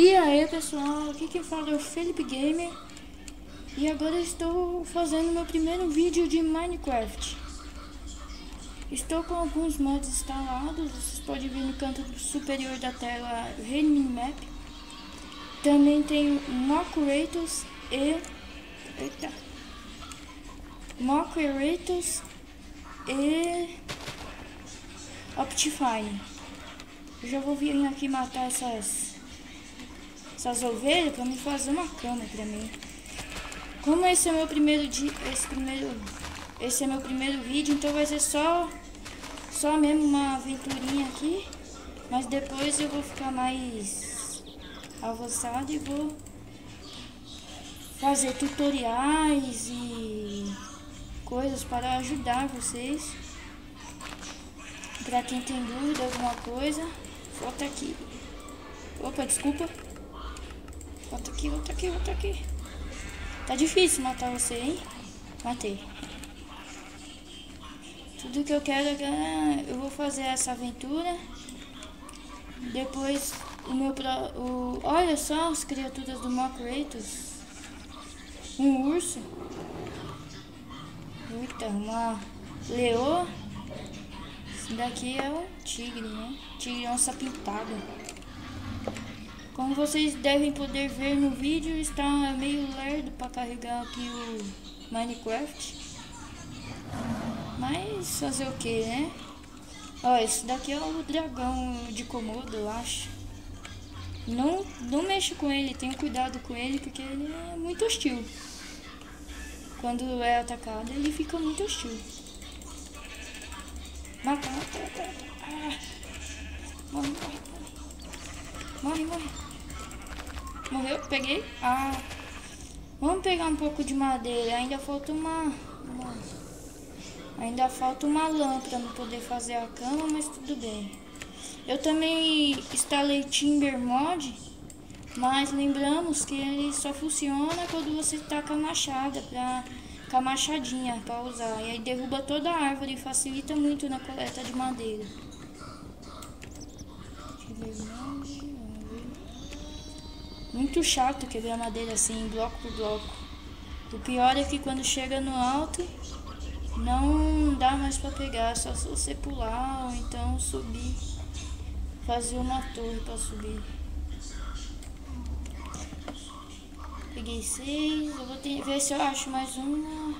E aí pessoal, aqui quem fala é o Felipe Gamer. E agora eu estou fazendo meu primeiro vídeo de Minecraft. Estou com alguns mods instalados, vocês podem ver no canto superior da tela Rain Minimap. Também tenho Mockeratos e... Mockeratos e... Optifine. Eu já vou vir aqui matar essas ovelhas para me fazer uma cama para mim. Como esse é meu primeiro dia, esse é meu primeiro vídeo, então vai ser só mesmo uma aventurinha aqui, mas depois eu vou ficar mais avançado e vou fazer tutoriais e coisas para ajudar vocês. Para quem tem dúvida, alguma coisa, volta aqui. Opa, desculpa. Volta aqui, volta aqui, volta aqui. Tá difícil matar você, hein? Matei. Tudo que eu quero é que eu vou fazer essa aventura. Depois olha só as criaturas do Mockeratos. Um urso. Eita, uma leoa. Esse daqui é o tigre, né? Tigre onça pintada. Como vocês devem poder ver no vídeo, está meio lerdo para carregar aqui o Minecraft. Mas fazer o que, né? Ó, esse daqui é o dragão de Komodo, eu acho. Não mexa com ele, tenha cuidado com ele, porque ele é muito hostil. Quando é atacado, ele fica muito hostil. Mata, mata, mata. Ah. Morre, morre, morre. Morre, morre. Morreu? Peguei? Ah. Vamos pegar um pouco de madeira. Ainda falta Ainda falta uma lã para não poder fazer a cama, mas tudo bem. Eu também instalei Timber Mod, mas lembramos que ele só funciona quando você tá com a machada, com a machadinha para usar. E aí derruba toda a árvore e facilita muito na coleta de madeira. Muito chato quebrar madeira assim, bloco por bloco. O pior é que quando chega no alto, não dá mais pra pegar, só se você pular ou então subir. Fazer uma torre pra subir. Peguei 6, eu vou ver se eu acho mais uma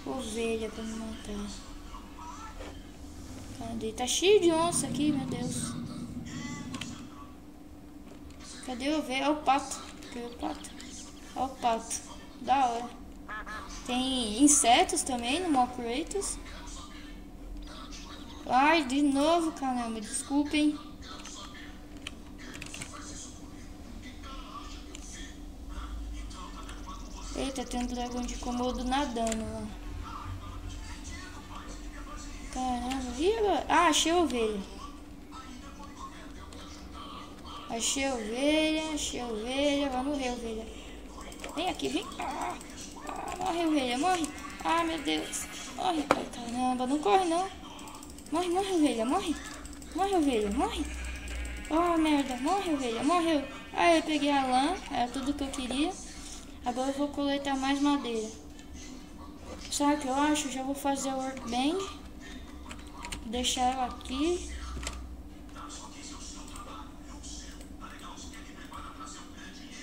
ovelha pra me matar. Cadê? Tá cheio de onça aqui, meu Deus. Cadê a ovelha? Olha o pato. Cadê o pato? Olha o pato. Da hora. Tem insetos também no Mockeratos. Ai, de novo, caramba. Desculpem. Eita, tem um dragão de Komodo nadando lá. Caramba. E agora? Ah, achei a ovelha. Achei a ovelha. Vai morrer a ovelha. Vem aqui, vem. Morre, ovelha, morre. Ah, meu Deus. Morre. Ai, caramba, não corre, não. Morre, morre, ovelha, morre. Morre, ovelha, morre. Oh, merda. Morre, ovelha, morreu. Ah, eu peguei a lã. Era tudo que eu queria. Agora eu vou coletar mais madeira. Sabe o que eu acho? Já vou fazer o workbench. Deixar ela aqui.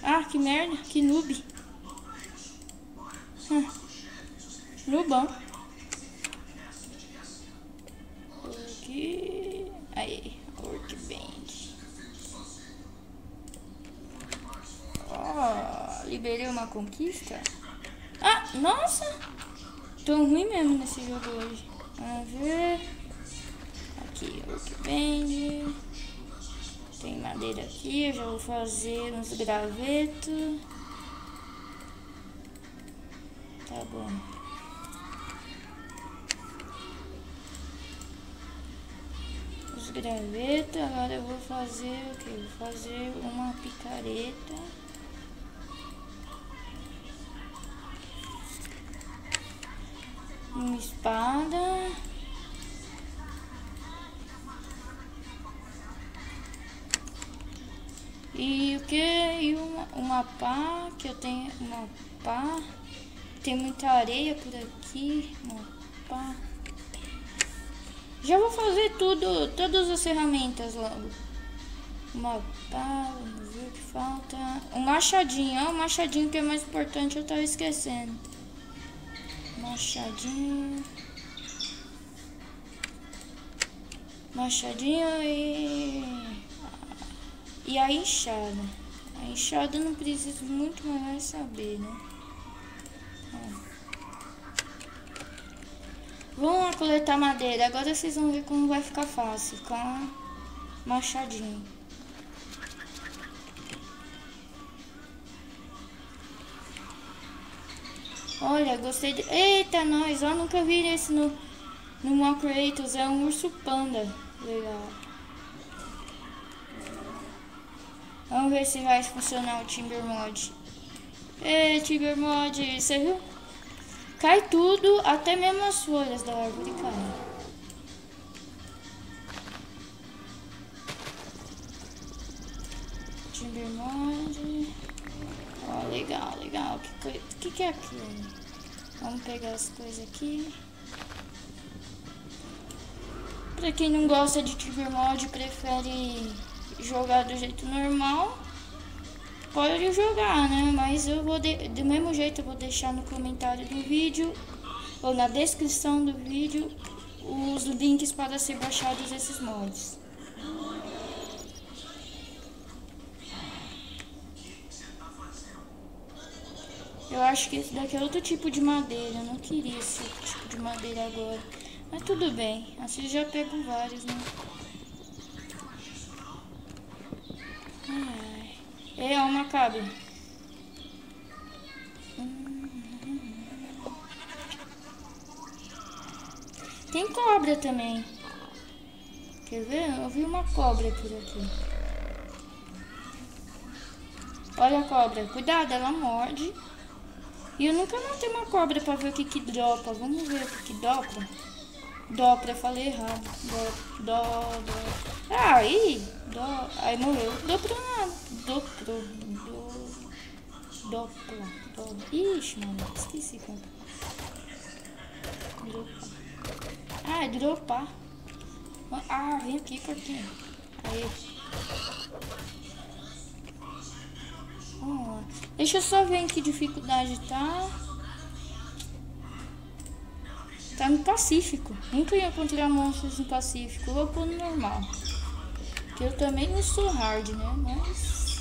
Ah, que merda. Que noob. Nubão. Aqui. Aí, workbench. Ó, liberei uma conquista. Ah, nossa! Tô ruim mesmo nesse jogo hoje. Vamos ver. Aqui, workbench. Tem madeira aqui, eu já vou fazer uns gravetos. Tá bom. Os gravetos, agora eu vou fazer o que? Vou fazer uma picareta. Uma espada. E que? E uma pá, que eu tenho uma pá. Tem muita areia por aqui. Uma pá. Já vou fazer todas as ferramentas logo. Uma pá, vamos ver o que falta. Um machadinho, ó, o machadinho que é mais importante, eu tava esquecendo. Machadinho. Machadinho e a enxada. A enxada eu não preciso muito mais saber, né? Ó. Vamos lá coletar madeira. Agora vocês vão ver como vai ficar fácil com a machadinho. Olha, gostei de... Eita, nós! Ó, nunca vi esse no Minecraft. É um urso panda. Legal. Vamos ver se vai funcionar o Timber Mod. Ei, Timber Mod, você viu? Cai tudo, até mesmo as folhas da árvore caem. Timber Mod. Ó, legal, legal. Que é aquilo? Vamos pegar as coisas aqui. Pra quem não gosta de Timber Mod, prefere jogar do jeito normal, pode jogar, né? Mas eu vou do mesmo jeito eu vou deixar no comentário do vídeo ou na descrição do vídeo os links para ser baixados esses mods. Eu acho que esse daqui é outro tipo de madeira. Eu não queria esse tipo de madeira agora, mas tudo bem, assim eu já pego vários, né? É uma cabra. Tem cobra também. Quer ver? Eu vi uma cobra por aqui. Olha a cobra. Cuidado, ela morde. E eu nunca matei uma cobra pra ver o que dropa. Vamos ver o que dropa. Dobra, falei errado. Aí morreu. Dobrou nada. Dobra. Ixi, mano, esqueci como. Dropa. É dropar. Vem aqui, porquinho. Aí. Vamos lá. Deixa eu só ver em que dificuldade tá. Tá no Pacífico. Nunca ia encontrar monstros no Pacífico. Vou pôr no normal. Que eu também não sou hard, né? Mas...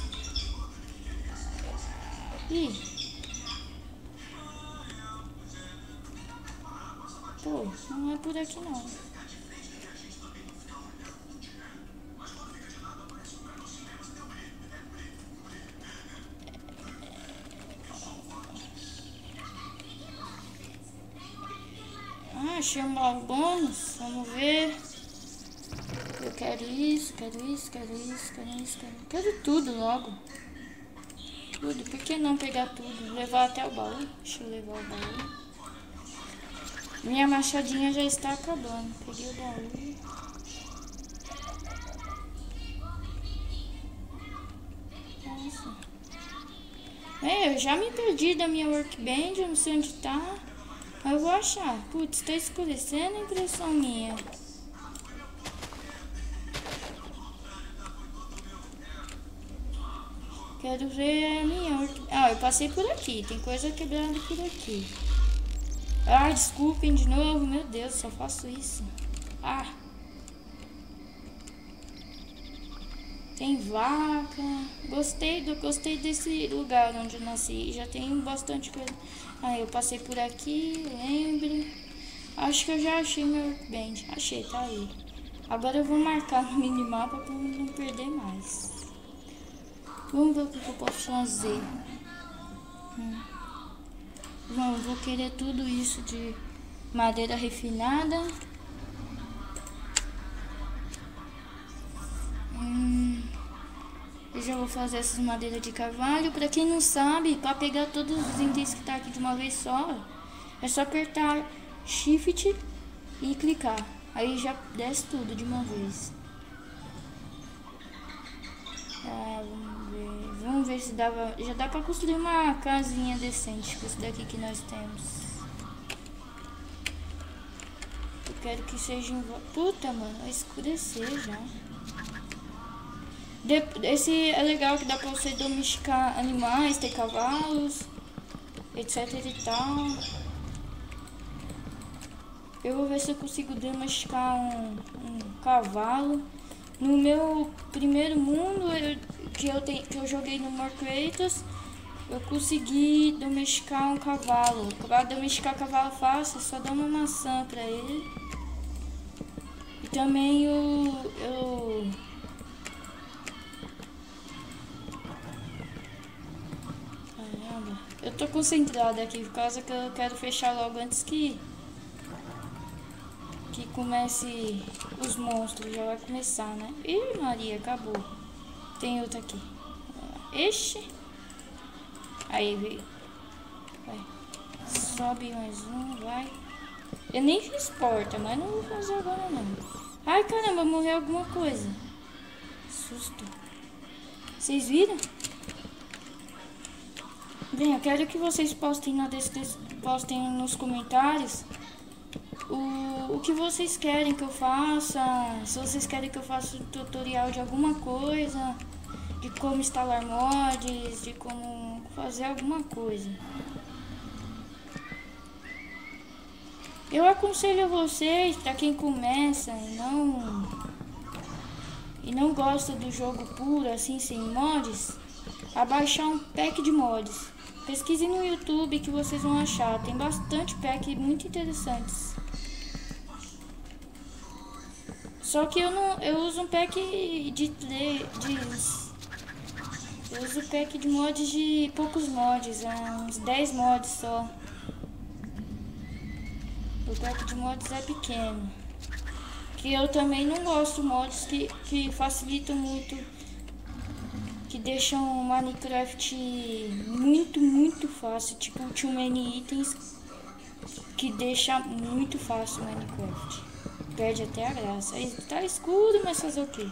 Ih. Pô, não é por aqui não. Achei um baú bônus. Vamos ver. Eu quero isso, quero tudo logo. Tudo, por que não pegar tudo? Levar até o baú. Deixa eu levar o baú. Minha machadinha já está acabando. Peguei o baú. Nossa. Eu já me perdi da minha workbench, eu não sei onde tá. Mas eu vou achar. Putz, tá escurecendo, a impressão minha. Quero ver a minha... eu passei por aqui. Tem coisa quebrada por aqui. Desculpem de novo. Meu Deus, só faço isso. Tem vaca. Gostei desse lugar onde eu nasci. Já tem bastante coisa. Eu passei por aqui, lembro. Acho que eu já achei meu workbench. Achei, tá aí. Agora eu vou marcar no minimapa pra não perder mais. Vamos ver o que eu posso fazer. Bom, vou querer tudo isso de madeira refinada. Eu já vou fazer essas madeiras de carvalho. Pra quem não sabe, pra pegar todos os itens que tá aqui de uma vez só, é só apertar Shift e clicar. Aí já desce tudo de uma vez. Vamos ver se já dá pra construir uma casinha decente com isso daqui que nós temos. Eu quero que seja em... Puta, mano, vai escurecer já. Esse é legal que dá pra você domesticar animais, ter cavalos, etc e tal. Eu vou ver se eu consigo domesticar um cavalo. No meu primeiro mundo que eu joguei no More Creators, eu consegui domesticar um cavalo. Para domesticar cavalo fácil, só dá uma maçã pra ele. E também Caramba, eu tô concentrada aqui por causa que eu quero fechar logo antes que comece os monstros. Já vai começar, né? Ih, Maria, acabou. Tem outro aqui. Ixi. Aí, veio. Vai. Sobe mais um, vai. Eu nem fiz porta, mas não vou fazer agora não. Ai, caramba, morreu alguma coisa. Susto. Vocês viram? Bem, eu quero que vocês postem postem nos comentários o que vocês querem que eu faça. Se vocês querem que eu faça um tutorial de alguma coisa, de como instalar mods, de como fazer alguma coisa. Eu aconselho a vocês, para quem começa e não gosta do jogo puro, assim, sem mods, a baixar um pack de mods. Pesquise no YouTube que vocês vão achar. Tem bastante pack muito interessantes. Só que eu uso um pack eu uso pack de mods de poucos mods, uns 10 mods só. O pack de mods é pequeno. Que eu também não gosto de mods que facilitam muito, que deixam o Minecraft muito fácil, tipo Too Many Itens, que deixa muito fácil o Minecraft. Perde até a graça. Aí tá escuro, mas fazer o que?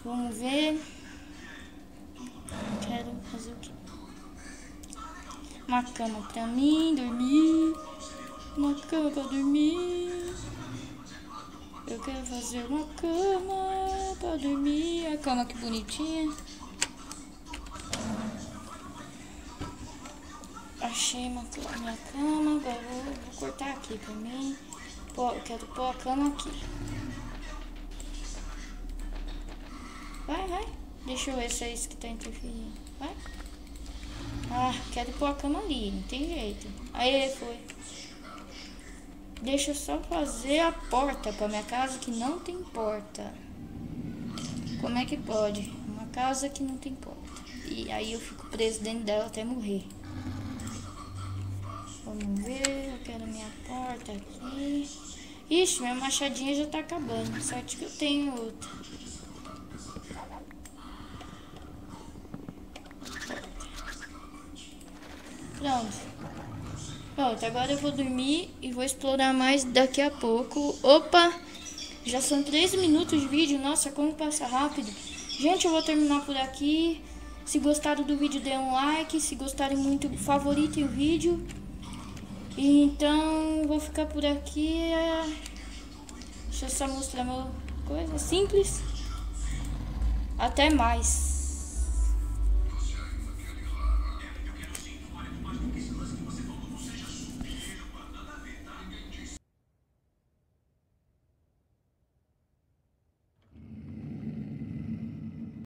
Vamos ver. Quero fazer o que? Uma cama pra mim dormir. Uma cama pra dormir. Eu quero fazer uma cama pra dormir. A cama que bonitinha. Achei minha cama. Agora vou cortar aqui pra mim. Eu quero pôr a cama aqui. Vai. Deixa eu ver se é isso que tá interferindo. Vai. Ah, quero pôr a cama ali. Não tem jeito. Aí foi. Deixa eu só fazer a porta pra minha casa que não tem porta. Como é que pode? Uma casa que não tem porta. E aí eu fico preso dentro dela até morrer. Vamos ver. Eu quero minha porta aqui. Ixi, minha machadinha já tá acabando. Certo que eu tenho outra. Pronto, agora eu vou dormir e vou explorar mais daqui a pouco. Opa! Já são 13 minutos de vídeo. Nossa, como passa rápido. Gente, eu vou terminar por aqui. Se gostaram do vídeo, dê um like. Se gostarem muito, favoritem o vídeo. Então, vou ficar por aqui. Deixa eu só mostrar uma coisa simples. Até mais.